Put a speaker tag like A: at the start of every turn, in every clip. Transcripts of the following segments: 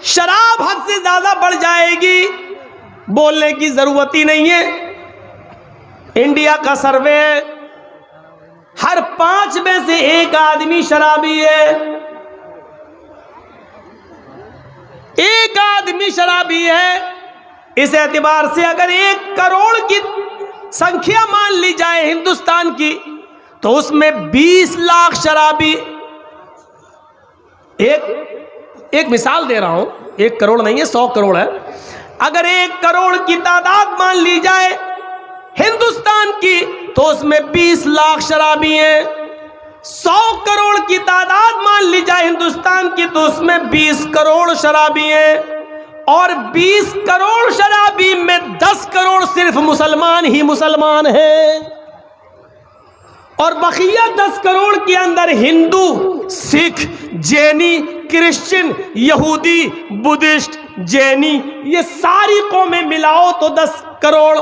A: शराब हद से ज्यादा बढ़ जाएगी, बोलने की जरूरत ही नहीं है। इंडिया का सर्वे है, हर 5 में से 1 आदमी शराबी है। 1 आदमी शराबी है। इस एतबार से अगर 1 करोड़ की संख्या मान ली जाए हिंदुस्तान की, तो उसमें 20 लाख शराबी। एक मिसाल दे रहा हूं, 1 करोड़ नहीं है, 100 करोड़ है। अगर 1 करोड़ की तादाद मान ली जाए हिंदुस्तान की, तो उसमें 20 लाख शराबी हैं। 100 करोड़ की तादाद मान ली जाए हिंदुस्तान की, तो उसमें 20 करोड़ शराबी हैं। और 20 करोड़ शराबी में 10 करोड़ सिर्फ मुसलमान ही मुसलमान हैं, और बकिया 10 करोड़ के अंदर हिंदू, सिख, जैनी, क्रिश्चियन, यहूदी, बुद्धिस्ट, जैनी, ये सारी कौमें मिलाओ तो 10 करोड़।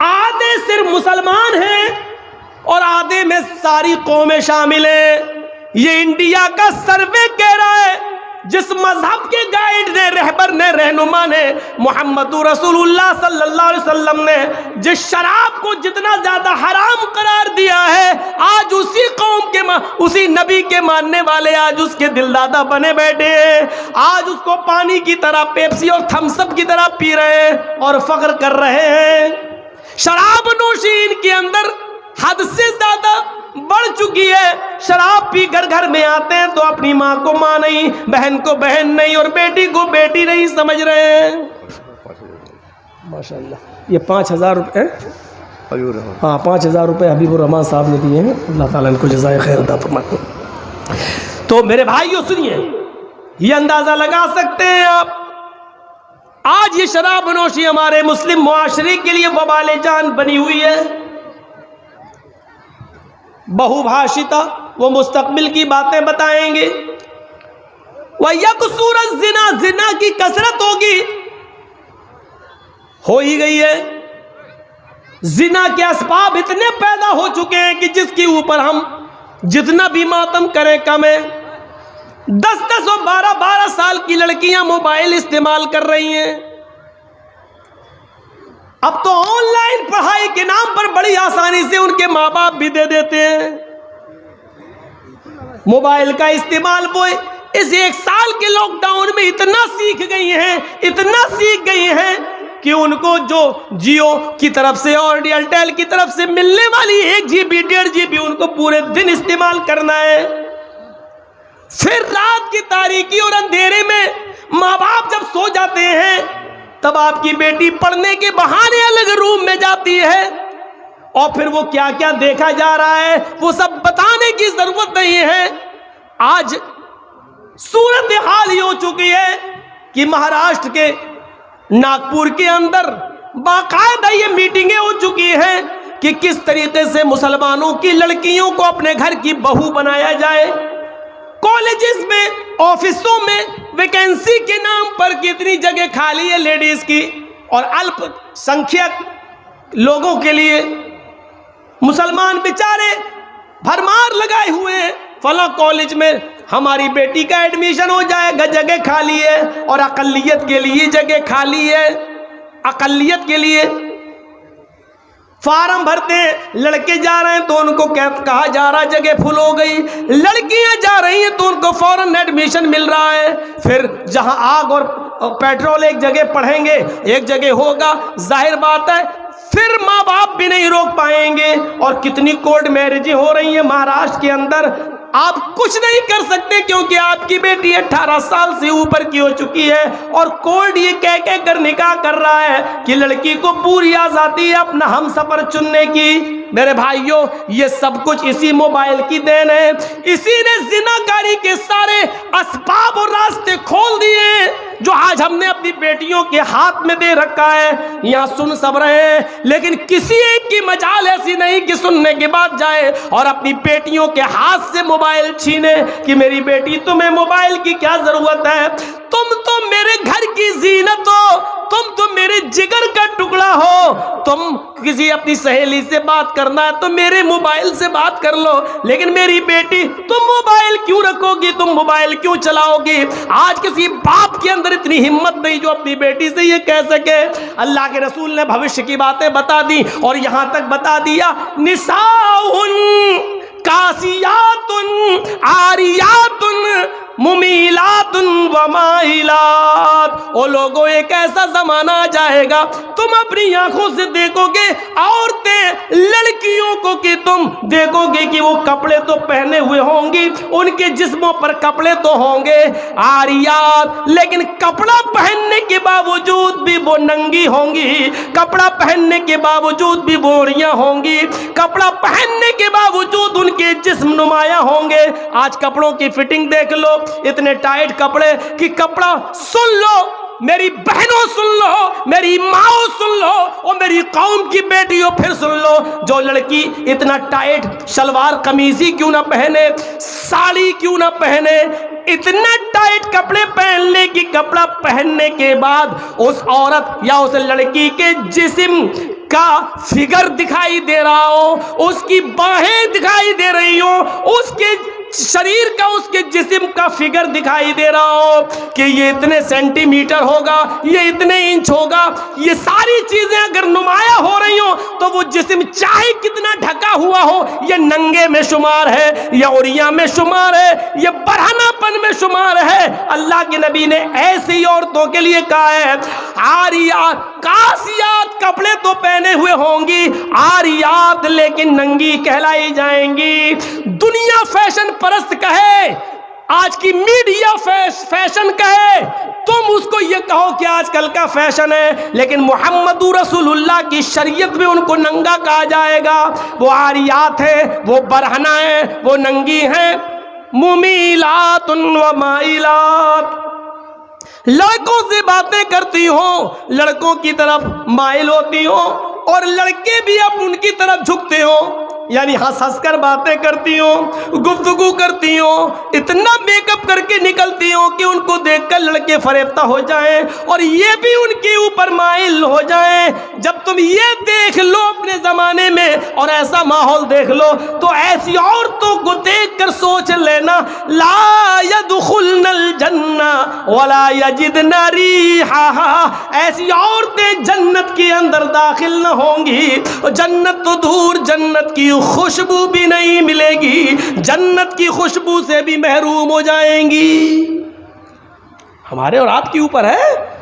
A: आधे सिर्फ मुसलमान हैं और आधे में सारी कौमें शामिल हैं। ये इंडिया का सर्वे कह रहा है। जिस मजहब के गाइड ने, रहबर ने, रहनुमा ने, मोहम्मद रसूलुल्लाह सल्लल्लाहु अलैहि वसल्लम ने जिस शराब को जितना ज्यादा हराम करार दिया है, आज उसी कौम के उसी नबी के मानने वाले आज उसके दिलदादा बने बैठे हैं। आज उसको पानी की तरह, पेप्सी और थम्सअप की तरह पी रहे हैं और फख्र कर रहे हैं। शराब नोशी इनके अंदर हद से ज्यादा बढ़ चुकी है। शराब पी घर घर में आते हैं तो अपनी माँ को माँ नहीं, बहन को बहन नहीं और बेटी को बेटी नहीं समझ रहे हैं। माशाल्लाह, ये 5000 रुपये, हाँ 5000 रुपये हबीबुर रहमान साहब ने दिए हैं। अल्लाह ताला इनको जज़ाए खैर अता फरमाए। तो मेरे भाइयों सुनिए, ये अंदाजा लगा सकते हैं आप, आज ये शराब नोशी हमारे मुस्लिम मुआशरे के लिए वबाले जान बनी हुई है। बहुभाषिता, वो मुस्तकबिल की बातें बताएंगे। वह यकसूरत जिना, जिना की कसरत होगी, हो ही गई है। जिना के असबाब इतने पैदा हो चुके हैं कि जिसके ऊपर हम जितना भी मातम करें कम है। 10-10 और 12-12 साल की लड़कियां मोबाइल इस्तेमाल कर रही हैं। अब तो ऑनलाइन पढ़ाई के नाम पर बड़ी आसानी से उनके माँ बाप भी दे देते हैं। मोबाइल का इस्तेमाल वो इस 1 साल के लॉकडाउन में इतना सीख गई हैं, इतना सीख गई हैं कि उनको जो जियो की तरफ से और एयरटेल की तरफ से मिलने वाली 1 GB 1.5 GB उनको पूरे दिन इस्तेमाल करना है। फिर रात की तारीकी और अंधेरे में माँ बाप जब सो जाते हैं, तब आपकी बेटी पढ़ने के बहाने अलग रूम में जाती है और फिर वो क्या क्या देखा जा रहा है वो सब बताने की जरूरत नहीं है। आज सूरत हाल ये हो चुकी है कि महाराष्ट्र के नागपुर के अंदर बाकायदा ये मीटिंगें हो चुकी हैं कि किस तरीके से मुसलमानों की लड़कियों को अपने घर की बहू बनाया जाए। कॉलेजेस में, ऑफिसों में वैकेंसी के नाम पर कितनी जगह खाली है लेडीज की, और अल्पसंख्यक लोगों के लिए मुसलमान बेचारे भरमार लगाए हुए हैं। फला कॉलेज में हमारी बेटी का एडमिशन हो जाएगा, जगह खाली है, और अकलियत के लिए जगह खाली है। अकलियत के लिए फार्म भरते हैं, लड़के जा रहे हैं तो उनको कहा जा रहा है जगह फुल हो गई, लड़कियां जा रही हैं तो उनको फौरन एडमिशन मिल रहा है। फिर जहां आग और पेट्रोल एक जगह पढ़ेंगे, एक जगह होगा, जाहिर बात है फिर माँ बाप भी नहीं रोक पाएंगे। और कितनी कोर्ट मैरिजें हो रही हैं महाराष्ट्र के अंदर, आप कुछ नहीं कर सकते क्योंकि आपकी बेटी 18 साल से ऊपर की हो चुकी है और कोर्ट ये कह कर निकाह कर रहा है कि लड़की को पूरी आजादी है अपना हमसफर चुनने की। मेरे भाइयों, ये सब कुछ इसी मोबाइल की देन है। इसी ने जिनाकारी के सारे असबाब और रास्ते खोल दिए जो आज हमने अपनी बेटियों के हाथ में दे रखा है। यहाँ सुन सब रहे हैं, लेकिन किसी एक की मजाल ऐसी नहीं कि सुनने के बाद जाए और अपनी बेटियों के हाथ से मोबाइल छीने कि मेरी बेटी तुम्हें मोबाइल की क्या जरूरत है, तुम तो मेरे घर की जीनत हो, तुम तो मेरे जिगर का टुकड़ा हो, तुम किसी अपनी सहेली से बात करना है तो मेरे मोबाइल से बात कर लो, लेकिन मेरी बेटी तुम मोबाइल क्यों रखोगी, तुम मोबाइल क्यों चलाओगी? आज किसी बाप के अंदर इतनी हिम्मत नहीं जो अपनी बेटी से ये कह सके। अल्लाह के रसूल ने भविष्य की बातें बता दी और यहां तक बता दिया, निसाउन कासियातुन आरियातुन मुमीलातुन व माइलात। ओ लोगों, एक ऐसा जमाना आ जाएगा तुम अपनी आंखों से देखोगे औरतें लड़कियों को कि तुम देखोगे कि वो कपड़े तो पहने हुए होंगी, उनके जिस्मों पर कपड़े तो होंगे आरियात, लेकिन कपड़ा पहनने के बावजूद भी वो नंगी होंगी, कपड़ा पहनने के बावजूद भी बोरियां होंगी, कपड़ा पहनने के बावजूद उनके जिस्म नुमाया होंगे। आज कपड़ों की फिटिंग देख लो, इतने टाइट कपड़े कि कपड़ा, सुन लो मेरी बहनों, सुन लो मेरी माओ, सुन लो और मेरी कौम की बेटियों फिर सुन लो, जो लड़की इतना टाइट शलवार कमीजी क्यों ना पहने, साड़ी क्यों ना पहने, इतना टाइट कपड़े पहन ले कि कपड़ा पहनने के बाद उस औरत या उस लड़की के जिस्म का फिगर दिखाई दे रहा हो, उसकी बाहें दिखाई दे रही हो, उसके शरीर का, उसके जिस्म का फिगर दिखाई दे रहा हो कि ये इतने सेंटीमीटर होगा, ये इतने इंच होगा, ये सारी चीजें अगर नुमाया हो रही हो तो वो जिस्म चाहे कितना ढका हुआ हो, ये नंगे में शुमार है, ये उरिया में शुमार है, ये बरहनापन में शुमार है। अल्लाह के नबी ने ऐसी औरतों के लिए कहा है, आरियात कासियात, कपड़े तो पहने हुए होंगी, आरियात लेकिन नंगी कहलाई जाएंगी। दुनिया फैशन परस्त कहे, आज की मीडिया फैशन कहे, तुम उसको ये कहो कि आजकल का फैशन है, लेकिन मुहम्मदुर रसूलुल्लाह की शरीयत में उनको नंगा कहा जाएगा। वो आरियात है, वो बरहना है, वो नंगी है। मुमीलातुन व माइलात, लड़कों से बातें करती हो, लड़कों की तरफ माइल होती हो और लड़के भी अब उनकी तरफ झुकते हो, यानी हंस हंस कर बातें करती हो, गुफ्तगू करती हो, इतना मेकअप करके निकलती हो कि उनको देखकर लड़के फरेफ्ता हो जाएं और ये भी उनके ऊपर माइल हो जाएं। जब तुम ये देख लो अपने ज़माने में और ऐसा माहौल देख लो तो ऐसी औरतों को देख कर सोच लेना, ला यदखुलनल जन्ना वला यजिदना रिहा, ऐसी औरतें जन्नत के अंदर दाखिल न होंगी, जन्नत तो दूर, जन्नत की खुशबू भी नहीं मिलेगी, जन्नत की खुशबू से भी महरूम हो जाएंगी। हमारे और आपके ऊपर है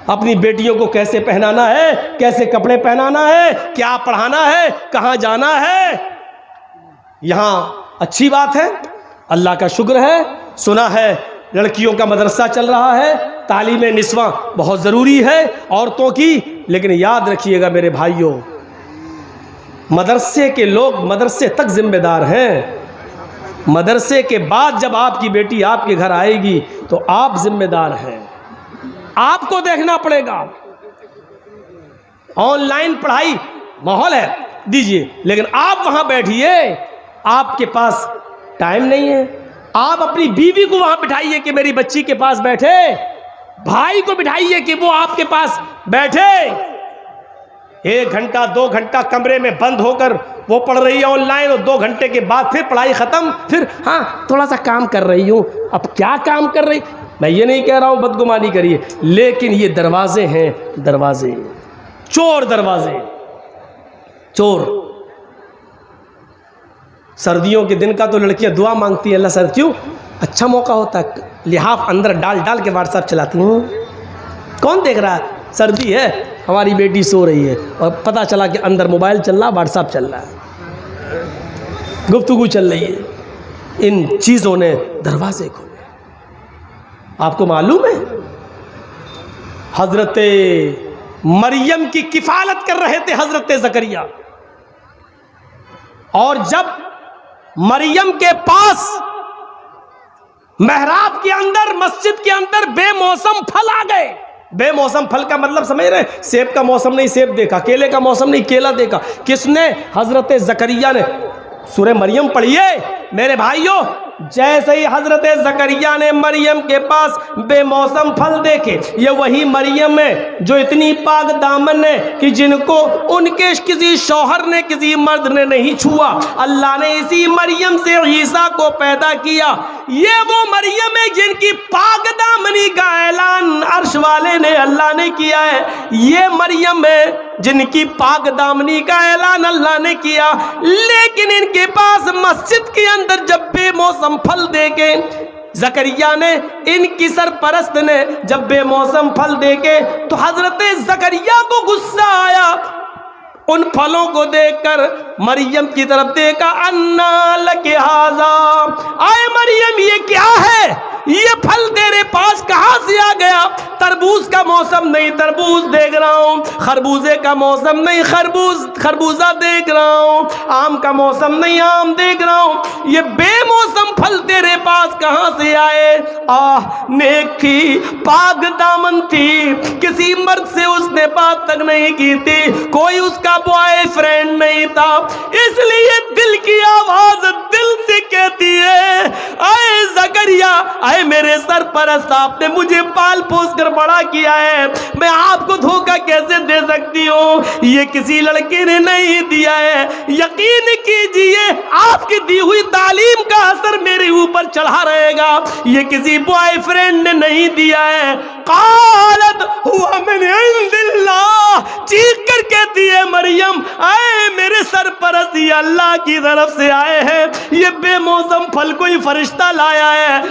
A: अपनी बेटियों को कैसे पहनाना है, कैसे कपड़े पहनाना है, क्या पढ़ाना है, कहाँ जाना है। यहाँ अच्छी बात है, अल्लाह का शुक्र है, सुना है लड़कियों का मदरसा चल रहा है, तालीम निस्वा बहुत ज़रूरी है औरतों की, लेकिन याद रखिएगा मेरे भाइयों, मदरसे के लोग मदरसे तक जिम्मेदार हैं। मदरसे के बाद जब आपकी बेटी आपके घर आएगी तो आप जिम्मेदार हैं, आपको देखना पड़ेगा। ऑनलाइन पढ़ाई माहौल है, दीजिए, लेकिन आप वहां बैठिए, आपके पास टाइम नहीं है। आप अपनी बीवी को वहां बिठाइए कि मेरी बच्ची के पास बैठे, भाई को बिठाइए कि वो आपके पास बैठे। 1 घंटा 2 घंटा कमरे में बंद होकर वो पढ़ रही है ऑनलाइन और 2 घंटे के बाद फिर पढ़ाई ख़त्म, फिर हाँ थोड़ा सा काम कर रही हूँ। अब क्या काम कर रही, मैं ये नहीं कह रहा हूँ बदगुमानी करिए, लेकिन ये दरवाजे हैं, दरवाजे, चोर दरवाजे, चोर। सर्दियों के दिन का तो लड़कियां दुआ मांगती है, अल्लाह सर क्यों अच्छा मौका होता है, लिहाफ अंदर डाल डाल के व्हाट्सएप चलाती हूँ, कौन देख रहा है, सर्दी है, हमारी बेटी सो रही है और पता चला कि अंदर मोबाइल चल रहा, व्हाट्सएप चल रहा है, गुफ्तगू चल रही है। इन चीज़ों ने दरवाजे खोले। आपको मालूम है हजरत मरियम की किफालत कर रहे थे हजरत ज़करिया, और जब मरियम के पास मेहराब के अंदर, मस्जिद के अंदर बेमौसम फल आ गए। बेमौसम फल का मतलब समझ रहे, सेब का मौसम नहीं सेब देखा, केले का मौसम नहीं केला देखा, किसने, हजरत ज़करिया ने। सूरह मरियम पढ़िए मेरे भाइयों, जैसे ही हजरत ज़करिया ने मरियम के पास बेमौसम फल देखे, ये वही मरियम है जो इतनी पाक दामन है कि जिनको उनके किसी शौहर ने, किसी मर्द ने नहीं छुआ। अल्लाह ने इसी मरियम से ईसा को पैदा किया। ये वो मरियम है जिनकी पाक दामनी का ऐलान अर्श वाले ने, अल्लाह ने किया है। ये मरियम है जिनकी पाक दामनी का ऐलान अल्लाह ने किया। लेकिन इनके पास मस्जिद के अंदर जब बेमौसम फल देके ज़करिया ने, इनकी सरपरस्त ने जब बेमौसम फल देके, तो हजरत ज़करिया को गुस्सा आया। उन फलों को देखकर मरियम की तरफ देखा। अन्ना लके हाज़ा, आए मरियम ये क्या है, ये फल तेरे पास कहाँ से आ गया? तरबूज का मौसम नहीं तरबूज देख रहा हूँ, खरबूजे का मौसम नहीं खरबूजा देख रहा हूँ, आम का मौसम नहीं आम देख रहा हूँ, ये बेमौसम फल तेरे पास कहाँ से आए? नेक थी, पाक दामन थी, किसी मर्द से उसने बात तक नहीं की थी, कोई उसका बॉयफ्रेंड नहीं था, इसलिए दिल की आवाज दिल से कहती है, आए ज़करिया, आए मेरे सरपरस्त, आपने मुझे पाल पोस कर बड़ा किया है, मैं आपको धोखा कैसे दे सकती हूँ? ये किसी लड़के ने नहीं दिया है। यकीन कीजिए आपकी दी हुई तालीम का असर मेरे ऊपर चढ़ा रहेगा। ये किसी बॉयफ्रेंड ने नहीं दिया है। कालत हुआ मैंने इंदिल्लाह, चीख कर कहती है मरियम, आए मेरे सरपरस्त, ये अल्लाह की तरफ से आए हैं, ये बेमौसम फल कोई फरिश्ता लाया है,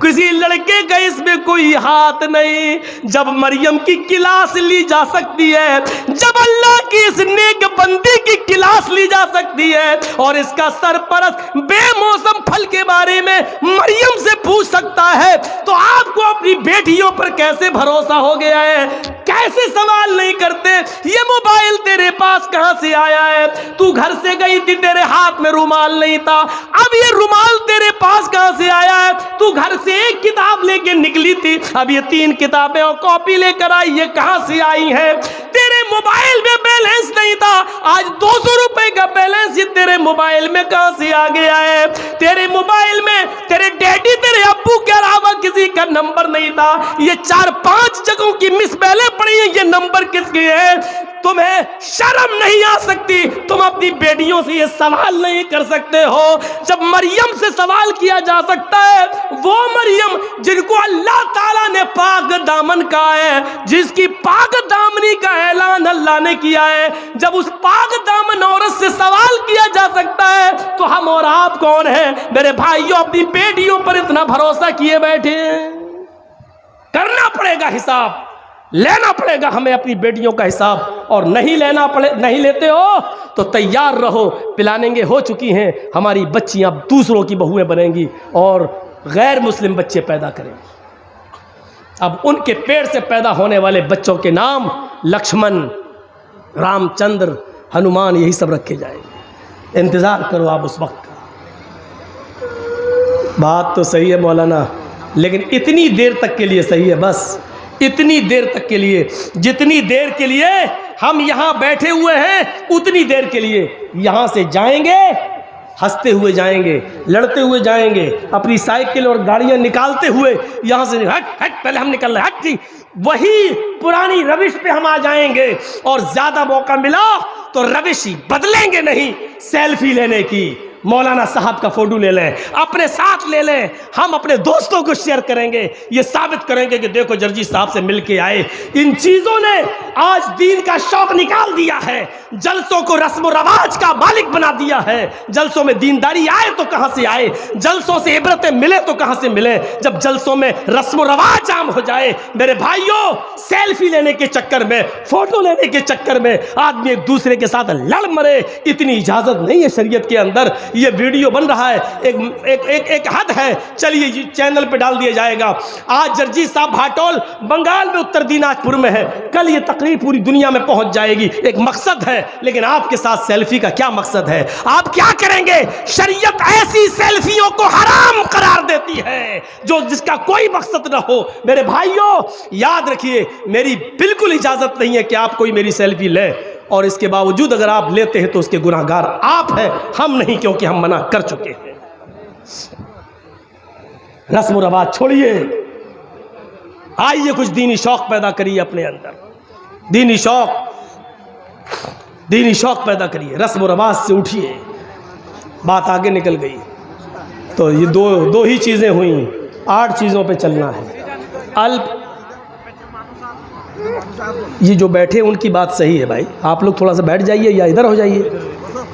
A: किसी लड़के का इसमें कोई हाथ नहीं। जब मरियम की क्लास ली जा सकती है, जब अल्लाह की इस नेक बंदी की क्लास ली जा सकती है, और इसका सरपरस्त बेमौसम फल के बारे में मरियम से पूछ सकता है, तो आपको अपनी बेटियों पर कैसे भरोसा हो गया है? कैसे सवाल नहीं करते? ये मोबाइल तेरे पास कहां से आया है? तू घर से गई थी, तेरे हाथ में रुमाल नहीं था, अब ये रुमाल तेरे पास कहां से आया है? तू घर से एक किताब लेके निकली थी, अब ये 3 किताबें और कॉपी लेकर आई, ये कहां से आई है? तेरे मोबाइल में बैलेंस नहीं था, आज 200 रुपए का बैलेंस ये तेरे मोबाइल में कहां से आ गया है? तेरे मोबाइल में तेरे डैडी, तेरे अब्बू के अलावा किसी का नंबर नहीं था, ये 4-5 जगहों की मिस पहले पड़ी है, ये नंबर किसके हैं? तुम्हें शर्म नहीं आ सकती? तुम अपनी बेटियों से ये सवाल नहीं कर सकते हो? जब मरियम से सवाल किया जा सकता है, वो मरियम जिनको अल्लाह ताला ने पाक दामन कहा है, जिसकी पाक दामनी का ऐलान अल्लाह ने किया है, जब उस पाक दामन औरत से सवाल किया जा सकता है, तो हम और आप कौन हैं? मेरे भाइयों, अपनी बेटियों पर इतना भरोसा किए बैठे हैं। करना पड़ेगा हिसाब, लेना पड़ेगा हमें अपनी बेटियों का हिसाब, और नहीं लेते हो तो तैयार रहो, पिलानेंगे हो चुकी हैं हमारी बच्चियां, दूसरों की बहुएं बनेंगी और गैर मुस्लिम बच्चे पैदा करेंगे। अब उनके पेट से पैदा होने वाले बच्चों के नाम लक्ष्मण, रामचंद्र, हनुमान, यही सब रखे जाएंगे। इंतज़ार करो आप उस वक्त का। बात तो सही है मौलाना, लेकिन इतनी देर तक के लिए सही है, बस इतनी देर तक के लिए, जितनी देर के लिए हम यहाँ बैठे हुए हैं, उतनी देर के लिए यहाँ से जाएंगे, हंसते हुए जाएंगे, लड़ते हुए जाएंगे, अपनी साइकिल और गाड़ियाँ निकालते हुए यहाँ से हट हट, पहले हम निकल रहे, हट जी, वही पुरानी रविश पे हम आ जाएंगे। और ज़्यादा मौका मिला तो रविश ही बदलेंगे नहीं, सेल्फी लेने की, मौलाना साहब का फोटो ले लें, अपने साथ ले लें, हम अपने दोस्तों को शेयर करेंगे, ये साबित करेंगे कि देखो जर्जी साहब से मिलके आए। इन चीज़ों ने आज दीन का शौक निकाल दिया है, जलसों को रस्म रवाज का मालिक बना दिया है। जलसों में दीनदारी आए तो कहाँ से आए, जलसों से इबरतें मिले तो कहाँ से मिले, जब जलसों में रस्म रवाज आम हो जाए। मेरे भाइयों, सेल्फी लेने के चक्कर में, फोटो लेने के चक्कर में आदमी एक दूसरे के साथ लड़ मरे, इतनी इजाज़त नहीं है शरीयत के अंदर। ये वीडियो बन रहा है, एक हद है, चलिए चैनल पे डाल दिया जाएगा। आज जर्जी साहब भाटोल बंगाल में उत्तर दिनाजपुर में है, कल ये तकरीर पूरी दुनिया में पहुंच जाएगी। एक मकसद है, लेकिन आपके साथ सेल्फी का क्या मकसद है? आप क्या करेंगे? शरीयत ऐसी सेल्फियों को हराम करार देती है जो जिसका कोई मकसद ना हो। मेरे भाइयों याद रखिए, मेरी बिल्कुल इजाजत नहीं है कि आप कोई मेरी सेल्फी ले, और इसके बावजूद अगर आप लेते हैं तो उसके गुनाहगार आप हैं, हम नहीं, क्योंकि हम मना कर चुके हैं। रस्म और रवाज छोड़िए, आइए कुछ दीनी शौक पैदा करिए अपने अंदर, दीनी शौक पैदा करिए, रस्म और रवाज से उठिए। बात आगे निकल गई। तो ये दो ही चीज़ें हुई, 8 चीज़ों पे चलना है। अल्प, ये जो बैठे उनकी बात सही है भाई, आप लोग थोड़ा सा बैठ जाइए या इधर हो जाइए,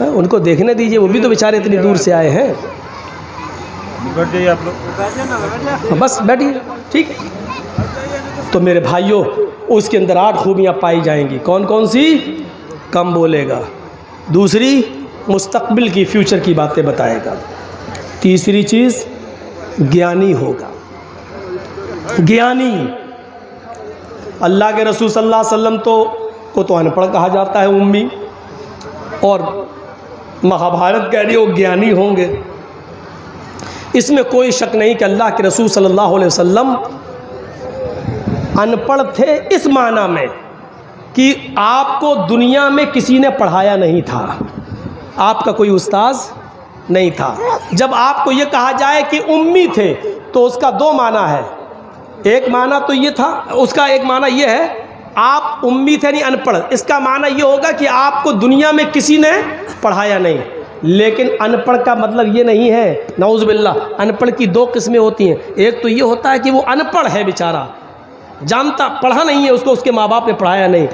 A: उनको देखने दीजिए, वो भी तो बेचारे इतनी दूर से आए हैं।
B: बैठ जाइए आप लोग,
A: बस बैठिए, ठीक है। तो मेरे भाइयों, उसके अंदर 8 खूबियाँ पाई जाएंगी। कौन कौन सी? कम बोलेगा, दूसरी मुस्तकबिल की, फ्यूचर की बातें बताएगा, तीसरी चीज़ ज्ञानी होगा। ज्ञानी, अल्लाह के रसूल सल्लल्लाहु अलैहि वसल्लम को तो अनपढ़ कहा जाता है, उम्मी, और महाभारत कह रही हो ज्ञानी होंगे। इसमें कोई शक नहीं कि अल्लाह के रसूल सल्लल्लाहु अलैहि वसल्लम अनपढ़ थे इस माना में कि आपको दुनिया में किसी ने पढ़ाया नहीं था, आपका कोई उस्ताद नहीं था। जब आपको ये कहा जाए कि उम्मी थे तो उसका 2 माना है। एक माना तो ये था, उसका एक माना ये है आप उम्मी थे नहीं अनपढ़, इसका माना ये होगा कि आपको दुनिया में किसी ने पढ़ाया नहीं। लेकिन अनपढ़ का मतलब ये नहीं है, नऊज़ बिल्लाह, अनपढ़ की 2 किस्में होती हैं। एक तो ये होता है कि वो अनपढ़ है बेचारा, जानता, पढ़ा नहीं है, उसको उसके माँ बाप ने पढ़ाया नहीं,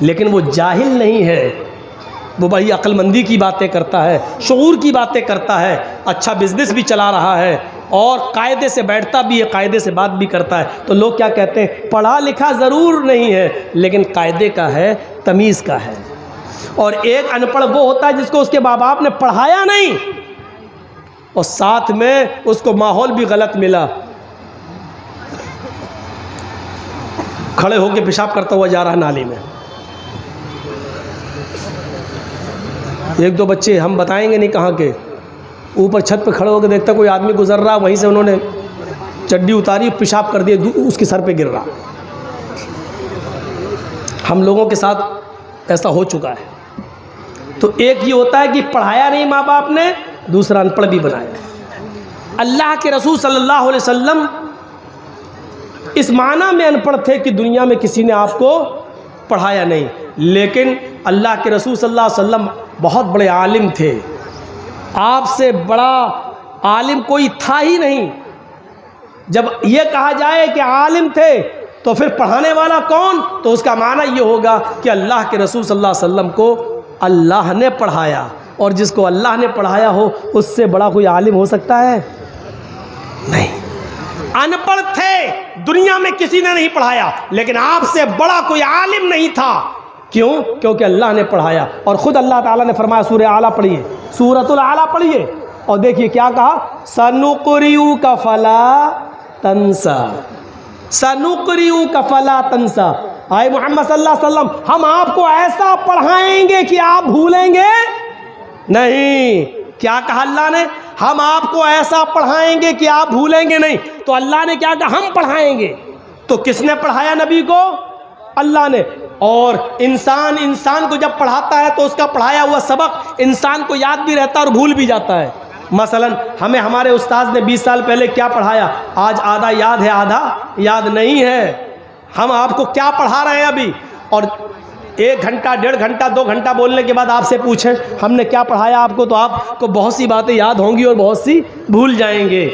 A: लेकिन वो जाहिल नहीं है, वो बड़ी अक्लमंदी की बातें करता है, शऊर की बातें करता है, अच्छा बिजनेस भी चला रहा है और कायदे से बैठता भी है, कायदे से बात भी करता है। तो लोग क्या कहते हैं, पढ़ा लिखा ज़रूर नहीं है लेकिन कायदे का है, तमीज़ का है। और एक अनपढ़ वो होता है जिसको उसके माँ बाप ने पढ़ाया नहीं और साथ में उसको माहौल भी गलत मिला, खड़े होकर पेशाब करता हुआ जा रहा है नाली में। 1-2 बच्चे, हम बताएंगे नहीं कहाँ के, ऊपर छत पे खड़े होकर देखता कोई आदमी गुजर रहा, वहीं से उन्होंने चड्डी उतारी, पेशाब कर दिया, उसके सर पे गिर रहा। हम लोगों के साथ ऐसा हो चुका है। तो एक ये होता है कि पढ़ाया नहीं माँ बाप ने, दूसरा अनपढ़ भी बनाया। अल्लाह के रसूल सल्लल्लाहु अलैहि वसल्लम इस माना में अनपढ़ थे कि दुनिया में किसी ने आपको पढ़ाया नहीं, लेकिन अल्लाह के रसूल सल्लल्लाहु अलैहि वसल्लम बहुत बड़े आलिम थे, आपसे बड़ा आलिम कोई था ही नहीं। जब ये कहा जाए कि आलिम थे तो फिर पढ़ाने वाला कौन, तो उसका माना ये होगा कि अल्लाह के रसूल सल्लल्लाहु अलैहि वसल्लम को अल्लाह ने पढ़ाया, और जिसको अल्लाह ने पढ़ाया हो उससे बड़ा कोई आलिम हो सकता है? नहीं। अनपढ़ थे, दुनिया में किसी ने नहीं पढ़ाया, लेकिन आपसे बड़ा कोई आलिम नहीं था। क्यों? क्योंकि अल्लाह ने पढ़ाया। और ख़ुद अल्लाह ताला ने फरमाया, सूरह आला पढ़िए, सूरतुल आला पढ़िए, और देखिए क्या कहा, सनुक़रिउ का फला तंसा, सनुक़रिउ का फला तंसा। आए मोहम्मद सल्लल्लाहु अलैहि वसल्लम, हम आपको ऐसा पढ़ाएंगे कि आप भूलेंगे नहीं। क्या कहा अल्लाह ने? हम आपको ऐसा पढ़ाएंगे कि आप भूलेंगे नहीं। तो अल्लाह ने क्या कहा? हम पढ़ाएंगे। तो किसने पढ़ाया नबी को? अल्लाह ने। और इंसान को जब पढ़ाता है तो उसका पढ़ाया हुआ सबक इंसान को याद भी रहता है और भूल भी जाता है। मसलन हमें हमारे उस्ताद ने 20 साल पहले क्या पढ़ाया, आज आधा याद है, आधा याद नहीं है। हम आपको क्या पढ़ा रहे हैं अभी, और 1 घंटा, 1.5 घंटा, 2 घंटा बोलने के बाद आपसे पूछें हमने क्या पढ़ाया आपको, तो आपको बहुत सी बातें याद होंगी और बहुत सी भूल जाएंगे,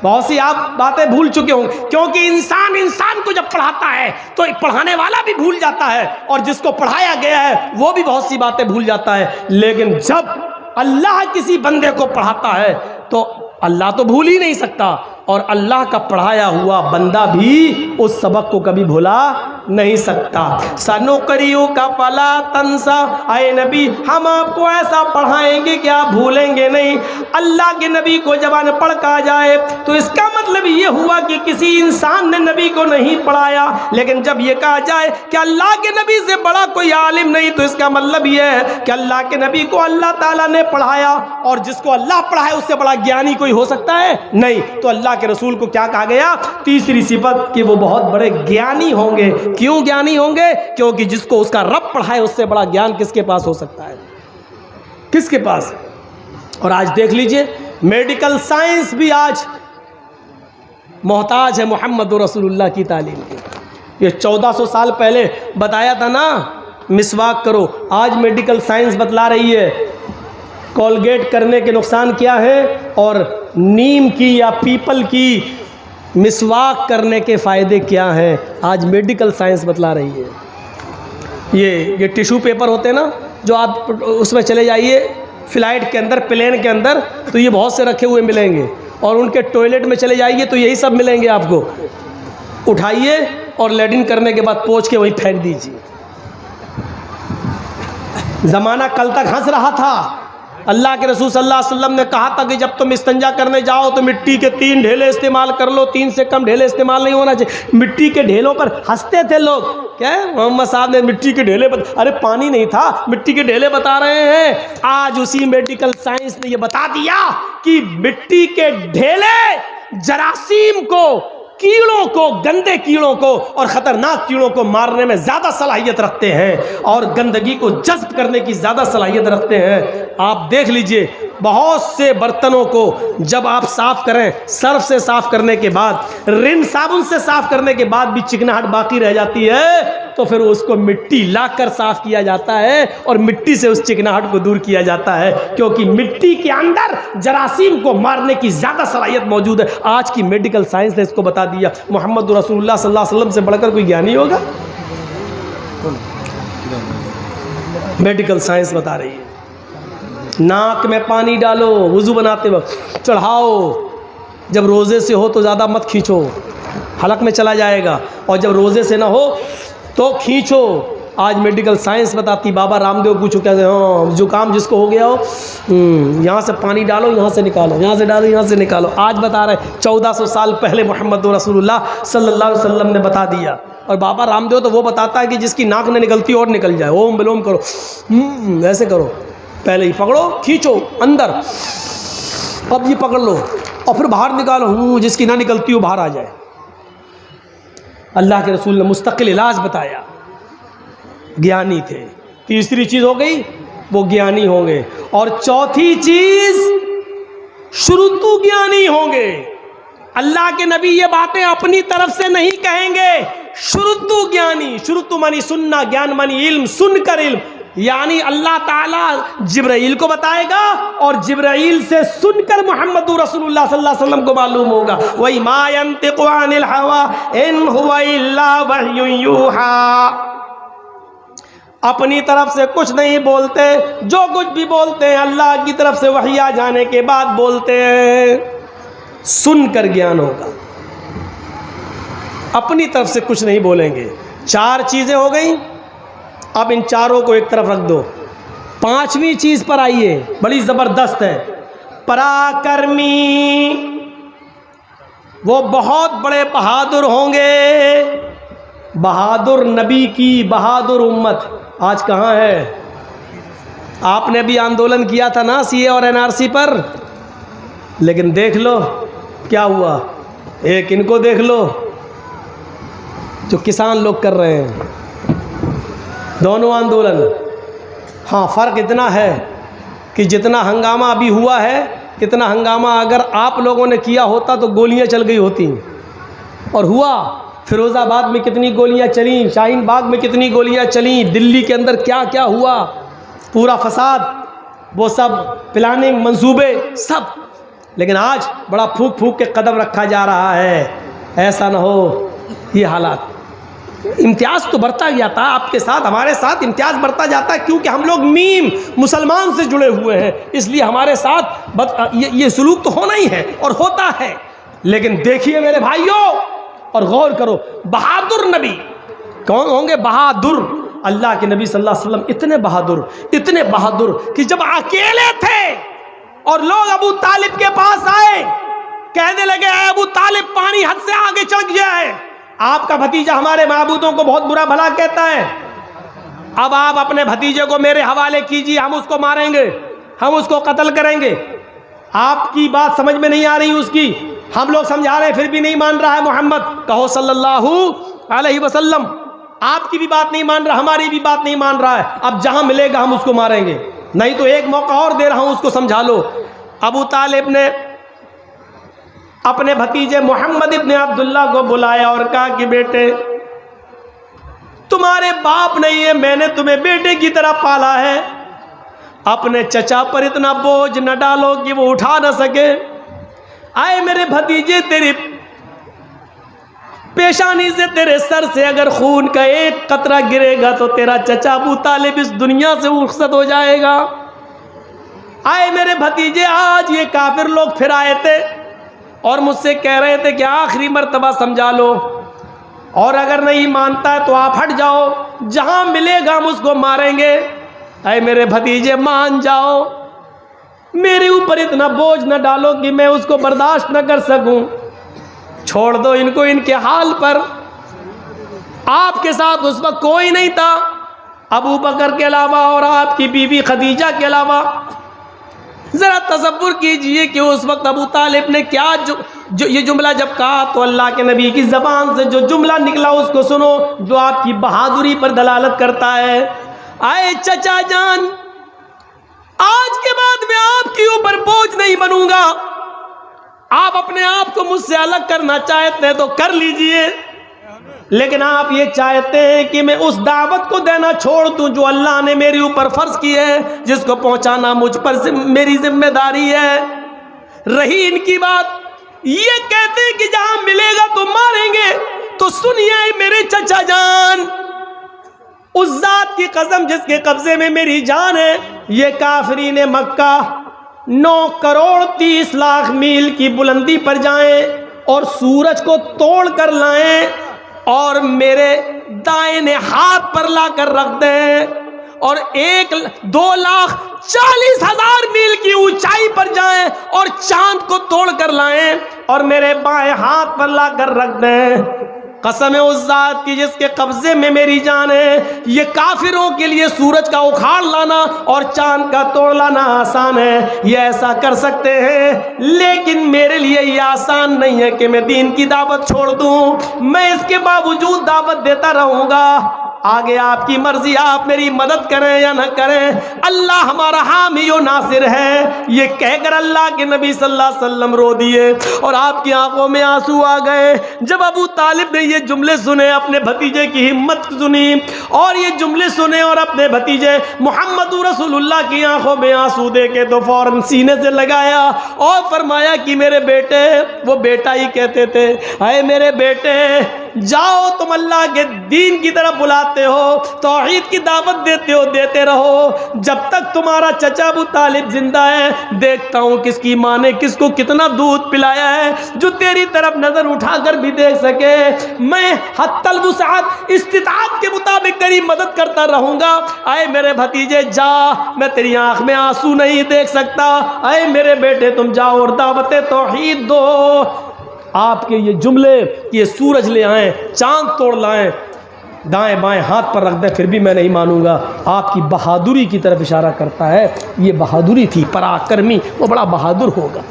A: बहुत सी आप बातें भूल चुके होंगे। क्योंकि इंसान को जब पढ़ाता है तो पढ़ाने वाला भी भूल जाता है, और जिसको पढ़ाया गया है वो भी बहुत सी बातें भूल जाता है। लेकिन जब अल्लाह किसी बंदे को पढ़ाता है तो अल्लाह तो भूल ही नहीं सकता, और अल्लाह का पढ़ाया हुआ बंदा भी उस सबक को कभी भुला नहीं सकता। सनुक़रिउ का फला तंसा, आए नबी हम आपको ऐसा पढ़ाएंगे कि आप भूलेंगे नहीं। अल्लाह के नबी को जब अनपढ़ कहा जाए तो इसका मतलब ये हुआ कि किसी इंसान ने नबी को नहीं पढ़ाया। लेकिन जब ये कहा जाए कि अल्लाह के नबी से बड़ा कोई आलिम नहीं, तो इसका मतलब ये है कि अल्लाह के नबी को अल्लाह ताला ने पढ़ाया, और जिसको अल्लाह पढ़ाए उससे बड़ा ज्ञानी कोई हो सकता है? नहीं। तो अल्लाह के रसूल को क्या कहा गया? तीसरी सिफत कि वो बहुत बड़े ज्ञानी होंगे। क्यों ज्ञानी होंगे? क्योंकि जिसको उसका रब पढ़ाए उससे बड़ा ज्ञान किसके पास हो सकता है? किसके पास? और आज देख लीजिए मेडिकल साइंस भी आज मोहताज है मोहम्मद रसूलुल्लाह की तालीम के। ये 1400 साल पहले बताया था ना, मिसवाक करो। आज मेडिकल साइंस बतला रही है कोलगेट करने के नुकसान क्या है और नीम की या पीपल की मिसवाक करने के फ़ायदे क्या हैं। आज मेडिकल साइंस बतला रही है। ये टिश्यू पेपर होते हैं ना, जो आप उसमें चले जाइए फ़्लाइट के अंदर, प्लेन के अंदर, तो ये बहुत से रखे हुए मिलेंगे। और उनके टॉयलेट में चले जाइए तो यही सब मिलेंगे आपको। उठाइए और लैट्रिन करने के बाद पोंछ के वहीं फेंक दीजिए। ज़माना कल तक हंस रहा था। अल्लाह के रसूल सल्लल्लाहु अलैहि वसल्लम ने कहा था कि जब तुम इस्तंजा करने जाओ तो मिट्टी के 3 ढेले इस्तेमाल कर लो, 3 से कम ढेले इस्तेमाल नहीं होना चाहिए। मिट्टी के ढेलों पर हंसते थे लोग। क्या मोहम्मद साहब ने मिट्टी के ढेले अरे पानी नहीं था, मिट्टी के ढेले बता रहे हैं। आज उसी मेडिकल साइंस ने ये बता दिया कि मिट्टी के ढेले जरासीम को, कीड़ों को, गंदे कीड़ों को और ख़तरनाक कीड़ों को मारने में ज़्यादा सलाहियत रखते हैं और गंदगी को जज़्ब करने की ज़्यादा सलाहियत रखते हैं। आप देख लीजिए, बहुत से बर्तनों को जब आप साफ़ करें, सर्फ से साफ़ करने के बाद, रिन साबुन से साफ़ करने के बाद भी चिकनाहट बाकी रह जाती है, तो फिर उसको मिट्टी लाकर साफ़ किया जाता है और मिट्टी से उस चिकनाहट को दूर किया जाता है, क्योंकि मिट्टी के अंदर जरासीम को मारने की ज़्यादा सलाहियत मौजूद है। आज की मेडिकल साइंस ने इसको बता दिया। मोहम्मद रसूलुल्लाह सल्लल्लाहु अलैहि वसल्लम से बढ़कर कोई ज्ञानी होगा? मेडिकल साइंस बता रही है। नाक में पानी डालो वुज़ू बनाते वक्त, चढ़ाओ। जब रोज़े से हो तो ज़्यादा मत खींचो, हलक में चला जाएगा, और जब रोज़े से ना हो तो खींचो। आज मेडिकल साइंस बताती, बाबा रामदेव पूछो क्या, हाँ जुकाम जिसको हो गया हो, यहाँ से पानी डालो, यहाँ से निकालो, यहाँ से डालो, यहाँ से निकालो। आज बता रहे 1400 साल पहले मोहम्मद रसूलुल्लाह सल्लल्लाहु अलैहि वसल्लम ने बता दिया। और बाबा रामदेव तो वो बताता है कि जिसकी नाक में निकलती और निकल जाए, ओम विलोम करो, ऐसे करो, पहले ही पकड़ो, खींचो अंदर, अब ये पकड़ लो और फिर बाहर निकालो, जिसकी ना निकलती हो बाहर आ जाए। अल्लाह के रसूल ने मुस्तकिल इलाज बताया, ज्ञानी थे। तीसरी चीज़ हो गई, वो ज्ञानी होंगे। और चौथी चीज़, श्रुतु ज्ञानी होंगे। अल्लाह के नबी ये बातें अपनी तरफ से नहीं कहेंगे। श्रुतु ज्ञानी, श्रुतु मानी सुनना, ज्ञान मानी इल्म, सुनकर इल्म, यानी अल्लाह ताला जिब्राइल को बताएगा और जिब्राइल से सुनकर मोहम्मद रसूलुल्लाह सल्लल्लाहु अलैहि वसल्लम को मालूम होगा। वही मा यंतिकु अनिल हवा इन हुवा इल्ला वह्युन यूहा, अपनी तरफ से कुछ नहीं बोलते, जो कुछ भी बोलते हैं अल्लाह की तरफ से वही आ जाने के बाद बोलते हैं। सुनकर ज्ञान होगा, अपनी तरफ से कुछ नहीं बोलेंगे। 4 चीज़ें हो गई। अब इन चारों को एक तरफ रख दो। 5वीं चीज़ पर आइए, बड़ी ज़बरदस्त है। पराक्रमी, वो बहुत बड़े बहादुर होंगे। बहादुर नबी की बहादुर उम्मत आज कहाँ है? आपने भी आंदोलन किया था ना सीए और एनआरसी पर, लेकिन देख लो क्या हुआ। एक इनको देख लो जो किसान लोग कर रहे हैं, दोनों आंदोलन। हाँ, फ़र्क इतना है कि जितना हंगामा अभी हुआ है, इतना हंगामा अगर आप लोगों ने किया होता तो गोलियां चल गई होती। और हुआ, फिरोज़ाबाद में कितनी गोलियां चली, शाहीन बाग में कितनी गोलियां चली, दिल्ली के अंदर क्या क्या हुआ, पूरा फसाद, वो सब प्लानिंग, मंसूबे सब। लेकिन आज बड़ा फूंक फूंक के कदम रखा जा रहा है, ऐसा ना हो ये हालात। इम्तियाज़ तो बढ़ता ही जाता है, आपके साथ हमारे साथ इम्तियाज़ बढ़ता जाता है, क्योंकि हम लोग मीम मुसलमान से जुड़े हुए हैं, इसलिए हमारे साथ ये सलूक तो होना ही है और होता है। लेकिन देखिए मेरे भाइयों और गौर करो, बहादुर नबी कौन होंगे? बहादुर अल्लाह के नबी सल्लल्लाहु अलैहि वसल्लम इतने बहादुर कि जब अकेले थे और लोग अबू तालिब के पास आए, कहने लगे अबू तालिब पानी हद से आगे चढ़ गया है, आपका भतीजा हमारे माबूदों को बहुत बुरा भला कहता है, अब आप अपने भतीजे को मेरे हवाले कीजिए, हम उसको मारेंगे, हम उसको कत्ल करेंगे। आपकी बात समझ में नहीं आ रही उसकी, हम लोग समझा रहे हैं फिर भी नहीं मान रहा है। मोहम्मद कहो सल्लल्लाहु अलैहि वसल्लम, आपकी भी बात नहीं मान रहा, हमारी भी बात नहीं मान रहा है। अब जहां मिलेगा हम उसको मारेंगे, नहीं तो एक मौका और दे रहा हूं, उसको समझा लो। अबू तालिब ने अपने भतीजे मोहम्मद इब्ने अब्दुल्ला को बुलाया और कहा कि बेटे, तुम्हारे बाप नहीं है, मैंने तुम्हें बेटे की तरह पाला है, अपने चचा पर इतना बोझ न डालो कि वो उठा न सके। आए मेरे भतीजे, तेरी पेशानी से, तेरे सर से अगर खून का एक कतरा गिरेगा तो तेरा चचा अबू तालिब इस दुनिया से रुखसत हो जाएगा। आए मेरे भतीजे, आज ये काफिर लोग फिर आए थे और मुझसे कह रहे थे कि आखिरी मर्तबा समझा लो, और अगर नहीं मानता है तो आप हट जाओ, जहां मिलेगा हम उसको मारेंगे। अरे मेरे भतीजे, मान जाओ, मेरे ऊपर इतना बोझ न डालो कि मैं उसको बर्दाश्त न कर सकूं। छोड़ दो इनको इनके हाल पर। आपके साथ उस वक्त कोई नहीं था अबू बकर के अलावा और आपकी बीवी खदीजा के अलावा। जरा तसव्वुर कीजिए कि उस वक्त अबू तालिब ने क्या जो ये जुमला जब कहा तो अल्लाह के नबी की ज़बान से जो जुमला निकला उसको सुनो, जो आपकी बहादुरी पर दलालत करता है। आए चचा जान, आज के बाद मैं आपके ऊपर बोझ नहीं बनूंगा। आप अपने आप को मुझसे अलग करना चाहते हैं तो कर लीजिए, लेकिन आप ये चाहते हैं कि मैं उस दावत को देना छोड़ दूं जो अल्लाह ने मेरे ऊपर फर्ज की है, जिसको पहुंचाना मुझ पर मेरी जिम्मेदारी है। रही इनकी बात, ये कहते हैं कि जहां मिलेगा तो मारेंगे। तो सुनिए मेरे चचा जान, उस जात की कसम जिसके कब्जे में मेरी जान है, ये काफिरीन मक्का 9 करोड़ 30 लाख मील की बुलंदी पर जाएं और सूरज को तोड़ कर लाएं और मेरे दाहिने हाथ पर लाकर रख दें, और 1,02,40,000 मील की ऊंचाई पर जाएं और चांद को तोड़ कर लाएं और मेरे बाएं हाथ पर लाकर रख दें। कसम है उस जात की जिसके कब्जे में मेरी जान है, ये काफिरों के लिए सूरज का उखाड़ लाना और चांद का तोड़ लाना आसान है, ये ऐसा कर सकते हैं, लेकिन मेरे लिए ये आसान नहीं है कि मैं दीन की दावत छोड़ दूं। मैं इसके बावजूद दावत देता रहूंगा। आगे आपकी मर्जी, आप मेरी मदद करें या न करें, अल्लाह हमारा हामी और नासिर है। ये कहकर अल्लाह के नबी सल्लल्लाहु अलैहि वसल्लम रो दिए और आपकी आंखों में आंसू आ गए। जब अबू तालिब ने ये जुमले सुने, अपने भतीजे की हिम्मत सुनी और ये जुमले सुने और अपने भतीजे मोहम्मद रसूलुल्लाह की आंखों में आंसू देके तो फौरन सीने से लगाया और फरमाया कि मेरे बेटे, वो बेटा ही कहते थे, अरे मेरे बेटे, जाओ, तुम अल्लाह के दीन की तरफ बुलाते हो, तौहीद की दावत देते हो, देते रहो। जब तक तुम्हारा चचा अबू तालिब जिंदा है, देखता हूँ किसकी माँ ने किसको कितना दूध पिलाया है, जो तेरी तरफ नजर उठाकर भी देख सके। मैं हत्तल वुसाअत, इस्तिताअत के मुताबिक तेरी मदद करता रहूंगा। आए मेरे भतीजे, जा, मैं तेरी आंख में आंसू नहीं देख सकता। आए मेरे बेटे, तुम जाओ और दावत तौहीद दो। आपके ये जुमले, ये सूरज ले आए, चांद तोड़ लाएं, दाएं बाएं हाथ पर रख दें, फिर भी मैं नहीं मानूंगा। आपकी बहादुरी की तरफ इशारा करता है। ये बहादुरी थी, पराक्रमी, वो बड़ा बहादुर होगा।